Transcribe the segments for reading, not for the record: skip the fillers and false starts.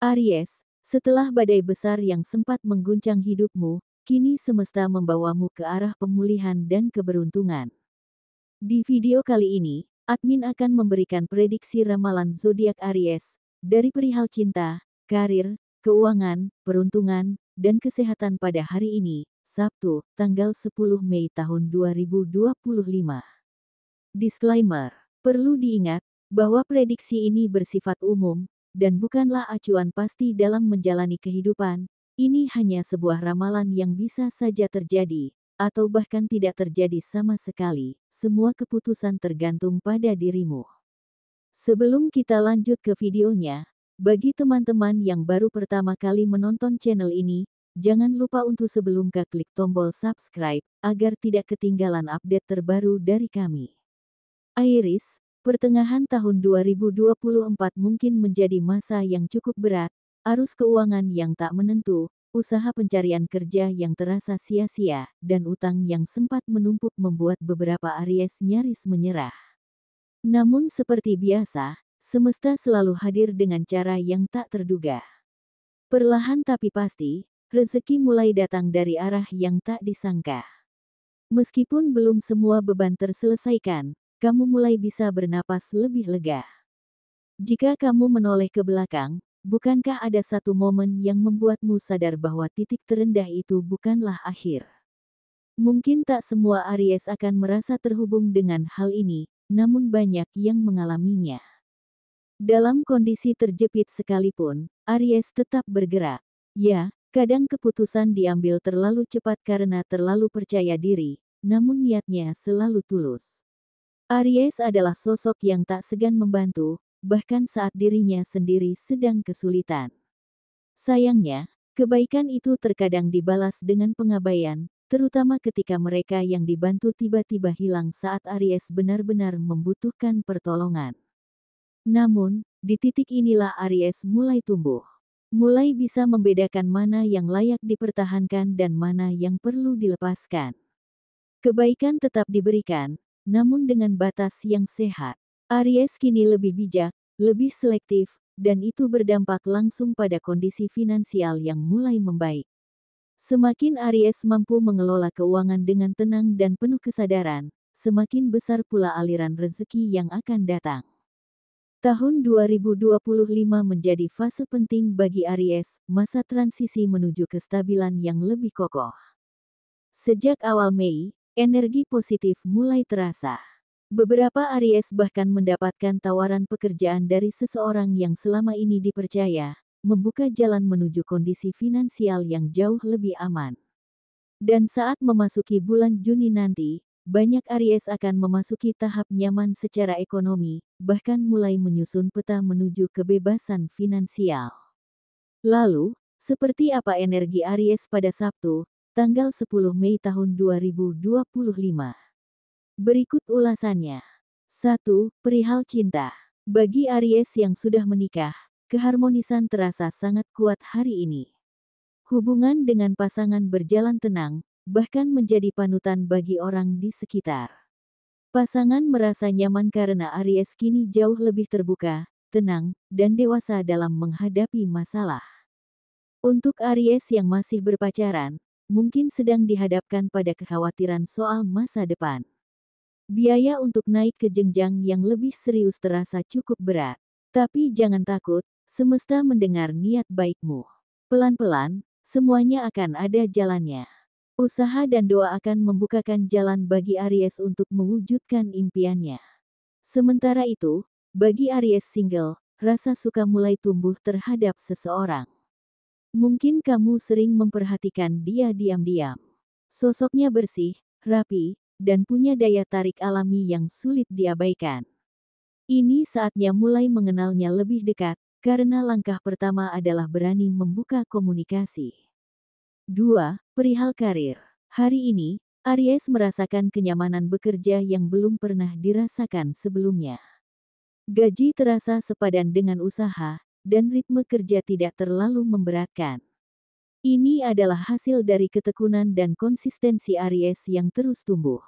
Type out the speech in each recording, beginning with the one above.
Aries, setelah badai besar yang sempat mengguncang hidupmu, kini semesta membawamu ke arah pemulihan dan keberuntungan. Di video kali ini, admin akan memberikan prediksi ramalan zodiak Aries dari perihal cinta, karir, keuangan, peruntungan, dan kesehatan pada hari ini, Sabtu, tanggal 10 Mei tahun 2025. Disclaimer: perlu diingat bahwa prediksi ini bersifat umum dan bukanlah acuan pasti dalam menjalani kehidupan. Ini hanya sebuah ramalan yang bisa saja terjadi, atau bahkan tidak terjadi sama sekali. Semua keputusan tergantung pada dirimu. Sebelum kita lanjut ke videonya, bagi teman-teman yang baru pertama kali menonton channel ini, jangan lupa untuk sebelum klik tombol subscribe, agar tidak ketinggalan update terbaru dari kami. Aries, pertengahan tahun 2024 mungkin menjadi masa yang cukup berat, arus keuangan yang tak menentu, usaha pencarian kerja yang terasa sia-sia, dan utang yang sempat menumpuk membuat beberapa Aries nyaris menyerah. Namun seperti biasa, semesta selalu hadir dengan cara yang tak terduga. Perlahan tapi pasti, rezeki mulai datang dari arah yang tak disangka. Meskipun belum semua beban terselesaikan, kamu mulai bisa bernapas lebih lega. Jika kamu menoleh ke belakang, bukankah ada satu momen yang membuatmu sadar bahwa titik terendah itu bukanlah akhir? Mungkin tak semua Aries akan merasa terhubung dengan hal ini, namun banyak yang mengalaminya. Dalam kondisi terjepit sekalipun, Aries tetap bergerak. Ya, kadang keputusan diambil terlalu cepat karena terlalu percaya diri, namun niatnya selalu tulus. Aries adalah sosok yang tak segan membantu, bahkan saat dirinya sendiri sedang kesulitan. Sayangnya, kebaikan itu terkadang dibalas dengan pengabaian, terutama ketika mereka yang dibantu tiba-tiba hilang saat Aries benar-benar membutuhkan pertolongan. Namun, di titik inilah Aries mulai tumbuh. Mulai bisa membedakan mana yang layak dipertahankan dan mana yang perlu dilepaskan. Kebaikan tetap diberikan, namun dengan batas yang sehat. Aries kini lebih bijak, lebih selektif, dan itu berdampak langsung pada kondisi finansial yang mulai membaik. Semakin Aries mampu mengelola keuangan dengan tenang dan penuh kesadaran, semakin besar pula aliran rezeki yang akan datang. Tahun 2025 menjadi fase penting bagi Aries, masa transisi menuju kestabilan yang lebih kokoh. Sejak awal Mei, energi positif mulai terasa. Beberapa Aries bahkan mendapatkan tawaran pekerjaan dari seseorang yang selama ini dipercaya, membuka jalan menuju kondisi finansial yang jauh lebih aman. Dan saat memasuki bulan Juni nanti, banyak Aries akan memasuki tahap nyaman secara ekonomi, bahkan mulai menyusun peta menuju kebebasan finansial. Lalu, seperti apa energi Aries pada Sabtu, tanggal 10 Mei tahun 2025. Berikut ulasannya. 1. Perihal cinta. Bagi Aries yang sudah menikah, keharmonisan terasa sangat kuat hari ini. Hubungan dengan pasangan berjalan tenang, bahkan menjadi panutan bagi orang di sekitar. Pasangan merasa nyaman karena Aries kini jauh lebih terbuka, tenang, dan dewasa dalam menghadapi masalah. Untuk Aries yang masih berpacaran, mungkin sedang dihadapkan pada kekhawatiran soal masa depan. Biaya untuk naik ke jenjang yang lebih serius terasa cukup berat. Tapi jangan takut, semesta mendengar niat baikmu. Pelan-pelan, semuanya akan ada jalannya. Usaha dan doa akan membukakan jalan bagi Aries untuk mewujudkan impiannya. Sementara itu, bagi Aries single, rasa suka mulai tumbuh terhadap seseorang. Mungkin kamu sering memperhatikan dia diam-diam. Sosoknya bersih, rapi, dan punya daya tarik alami yang sulit diabaikan. Ini saatnya mulai mengenalnya lebih dekat, karena langkah pertama adalah berani membuka komunikasi. 2. Perihal karir. Hari ini, Aries merasakan kenyamanan bekerja yang belum pernah dirasakan sebelumnya. Gaji terasa sepadan dengan usaha, dan ritme kerja tidak terlalu memberatkan. Ini adalah hasil dari ketekunan dan konsistensi Aries yang terus tumbuh.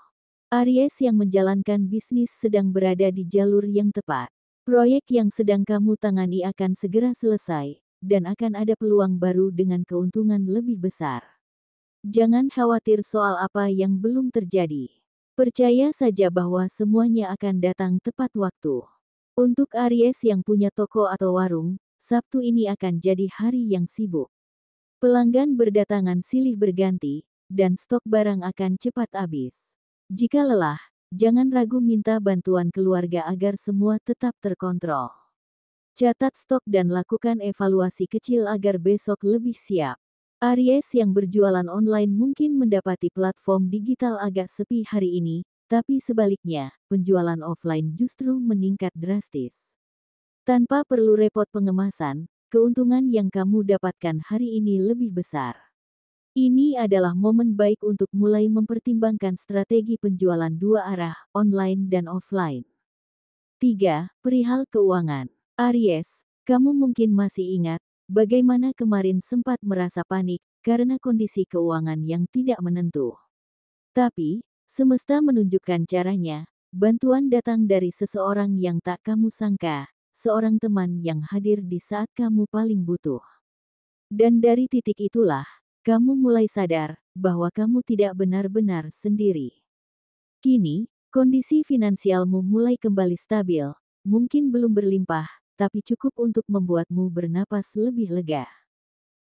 Aries yang menjalankan bisnis sedang berada di jalur yang tepat. Proyek yang sedang kamu tangani akan segera selesai, dan akan ada peluang baru dengan keuntungan lebih besar. Jangan khawatir soal apa yang belum terjadi. Percaya saja bahwa semuanya akan datang tepat waktu. Untuk Aries yang punya toko atau warung, Sabtu ini akan jadi hari yang sibuk. Pelanggan berdatangan silih berganti, dan stok barang akan cepat habis. Jika lelah, jangan ragu minta bantuan keluarga agar semua tetap terkontrol. Catat stok dan lakukan evaluasi kecil agar besok lebih siap. Aries yang berjualan online mungkin mendapati platform digital agak sepi hari ini, tapi sebaliknya, penjualan offline justru meningkat drastis. Tanpa perlu repot pengemasan, keuntungan yang kamu dapatkan hari ini lebih besar. Ini adalah momen baik untuk mulai mempertimbangkan strategi penjualan dua arah, online dan offline. 3. Perihal keuangan. Aries, kamu mungkin masih ingat bagaimana kemarin sempat merasa panik karena kondisi keuangan yang tidak menentu. Tapi, semesta menunjukkan caranya. Bantuan datang dari seseorang yang tak kamu sangka, seorang teman yang hadir di saat kamu paling butuh. Dan dari titik itulah, kamu mulai sadar bahwa kamu tidak benar-benar sendiri. Kini, kondisi finansialmu mulai kembali stabil, mungkin belum berlimpah, tapi cukup untuk membuatmu bernapas lebih lega.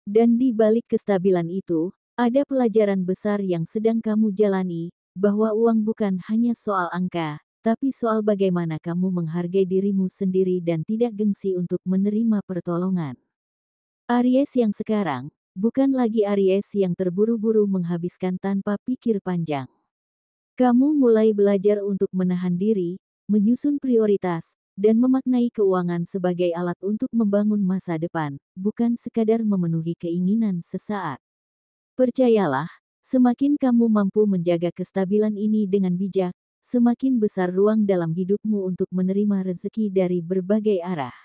Dan di balik kestabilan itu, ada pelajaran besar yang sedang kamu jalani, bahwa uang bukan hanya soal angka, tapi soal bagaimana kamu menghargai dirimu sendiri dan tidak gengsi untuk menerima pertolongan. Aries yang sekarang, bukan lagi Aries yang terburu-buru menghabiskan tanpa pikir panjang. Kamu mulai belajar untuk menahan diri, menyusun prioritas, dan memaknai keuangan sebagai alat untuk membangun masa depan, bukan sekadar memenuhi keinginan sesaat. Percayalah, semakin kamu mampu menjaga kestabilan ini dengan bijak, semakin besar ruang dalam hidupmu untuk menerima rezeki dari berbagai arah.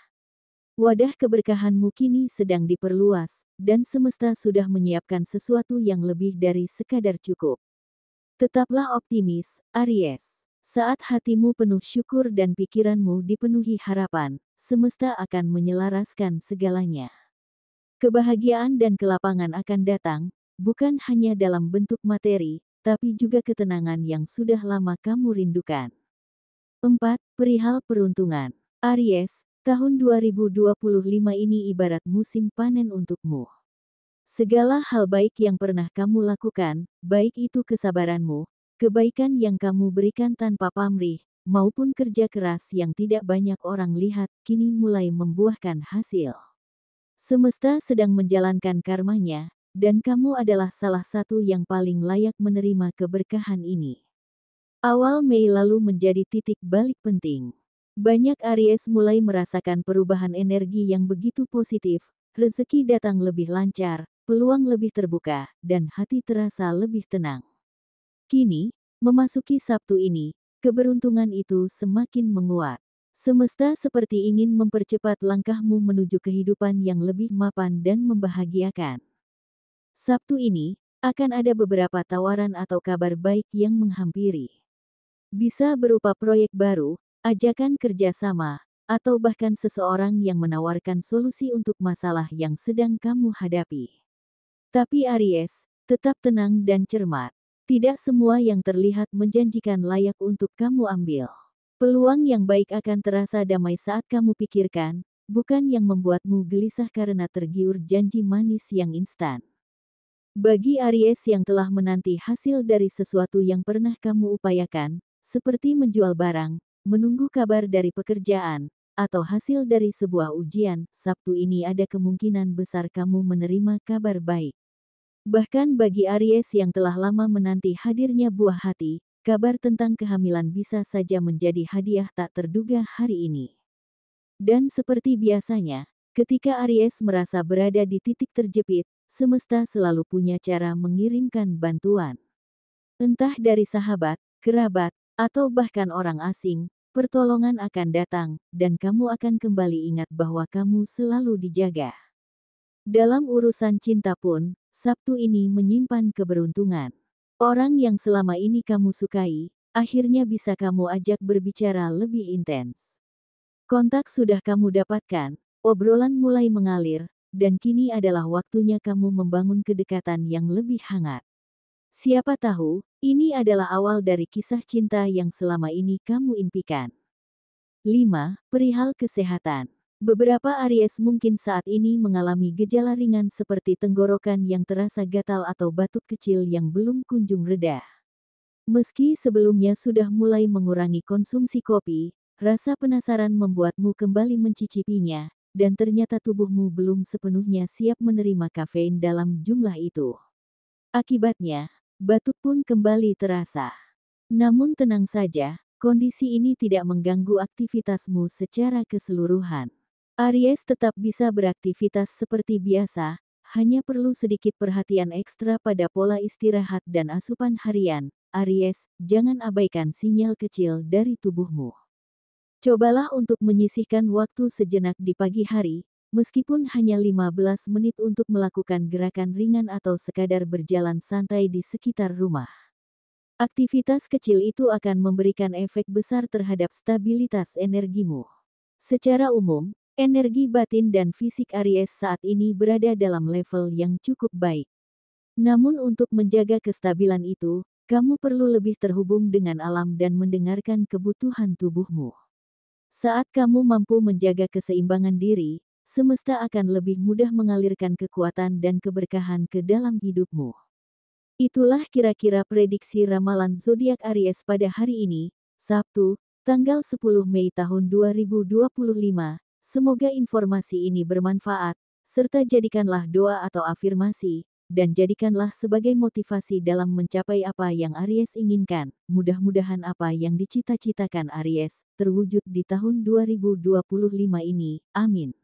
Wadah keberkahanmu kini sedang diperluas, dan semesta sudah menyiapkan sesuatu yang lebih dari sekadar cukup. Tetaplah optimis, Aries. Saat hatimu penuh syukur dan pikiranmu dipenuhi harapan, semesta akan menyelaraskan segalanya. Kebahagiaan dan kelapangan akan datang, bukan hanya dalam bentuk materi, tapi juga ketenangan yang sudah lama kamu rindukan. 4. Perihal peruntungan. Aries, tahun 2025 ini ibarat musim panen untukmu. Segala hal baik yang pernah kamu lakukan, baik itu kesabaranmu, kebaikan yang kamu berikan tanpa pamrih, maupun kerja keras yang tidak banyak orang lihat, kini mulai membuahkan hasil. Semesta sedang menjalankan karmanya, dan kamu adalah salah satu yang paling layak menerima keberkahan ini. Awal Mei lalu menjadi titik balik penting. Banyak Aries mulai merasakan perubahan energi yang begitu positif, rezeki datang lebih lancar, peluang lebih terbuka, dan hati terasa lebih tenang. Kini, memasuki Sabtu ini, keberuntungan itu semakin menguat. Semesta seperti ingin mempercepat langkahmu menuju kehidupan yang lebih mapan dan membahagiakan. Sabtu ini, akan ada beberapa tawaran atau kabar baik yang menghampiri. Bisa berupa proyek baru, ajakan kerjasama, atau bahkan seseorang yang menawarkan solusi untuk masalah yang sedang kamu hadapi. Tapi Aries, tetap tenang dan cermat. Tidak semua yang terlihat menjanjikan layak untuk kamu ambil. Peluang yang baik akan terasa damai saat kamu pikirkan, bukan yang membuatmu gelisah karena tergiur janji manis yang instan. Bagi Aries yang telah menanti hasil dari sesuatu yang pernah kamu upayakan, seperti menjual barang, menunggu kabar dari pekerjaan, atau hasil dari sebuah ujian, Sabtu ini ada kemungkinan besar kamu menerima kabar baik. Bahkan bagi Aries yang telah lama menanti hadirnya buah hati, kabar tentang kehamilan bisa saja menjadi hadiah tak terduga hari ini. Dan seperti biasanya, ketika Aries merasa berada di titik terjepit, semesta selalu punya cara mengirimkan bantuan. Entah dari sahabat, kerabat, atau bahkan orang asing, pertolongan akan datang, dan kamu akan kembali ingat bahwa kamu selalu dijaga. Dalam urusan cinta pun, Sabtu ini menyimpan keberuntungan. Orang yang selama ini kamu sukai, akhirnya bisa kamu ajak berbicara lebih intens. Kontak sudah kamu dapatkan, obrolan mulai mengalir, dan kini adalah waktunya kamu membangun kedekatan yang lebih hangat. Siapa tahu, ini adalah awal dari kisah cinta yang selama ini kamu impikan. 5. Perihal kesehatan. Beberapa Aries mungkin saat ini mengalami gejala ringan seperti tenggorokan yang terasa gatal atau batuk kecil yang belum kunjung reda. Meski sebelumnya sudah mulai mengurangi konsumsi kopi, rasa penasaran membuatmu kembali mencicipinya, dan ternyata tubuhmu belum sepenuhnya siap menerima kafein dalam jumlah itu. Akibatnya, batuk pun kembali terasa. Namun tenang saja, kondisi ini tidak mengganggu aktivitasmu secara keseluruhan. Aries tetap bisa beraktivitas seperti biasa, hanya perlu sedikit perhatian ekstra pada pola istirahat dan asupan harian. Aries, jangan abaikan sinyal kecil dari tubuhmu. Cobalah untuk menyisihkan waktu sejenak di pagi hari, meskipun hanya 15 menit untuk melakukan gerakan ringan atau sekadar berjalan santai di sekitar rumah. Aktivitas kecil itu akan memberikan efek besar terhadap stabilitas energimu. Secara umum, energi batin dan fisik Aries saat ini berada dalam level yang cukup baik. Namun untuk menjaga kestabilan itu, kamu perlu lebih terhubung dengan alam dan mendengarkan kebutuhan tubuhmu. Saat kamu mampu menjaga keseimbangan diri, semesta akan lebih mudah mengalirkan kekuatan dan keberkahan ke dalam hidupmu. Itulah kira-kira prediksi ramalan zodiak Aries pada hari ini, Sabtu, tanggal 10 Mei tahun 2025. Semoga informasi ini bermanfaat, serta jadikanlah doa atau afirmasi, dan jadikanlah sebagai motivasi dalam mencapai apa yang Aries inginkan. Mudah-mudahan apa yang dicita-citakan Aries, terwujud di tahun 2025 ini. Amin.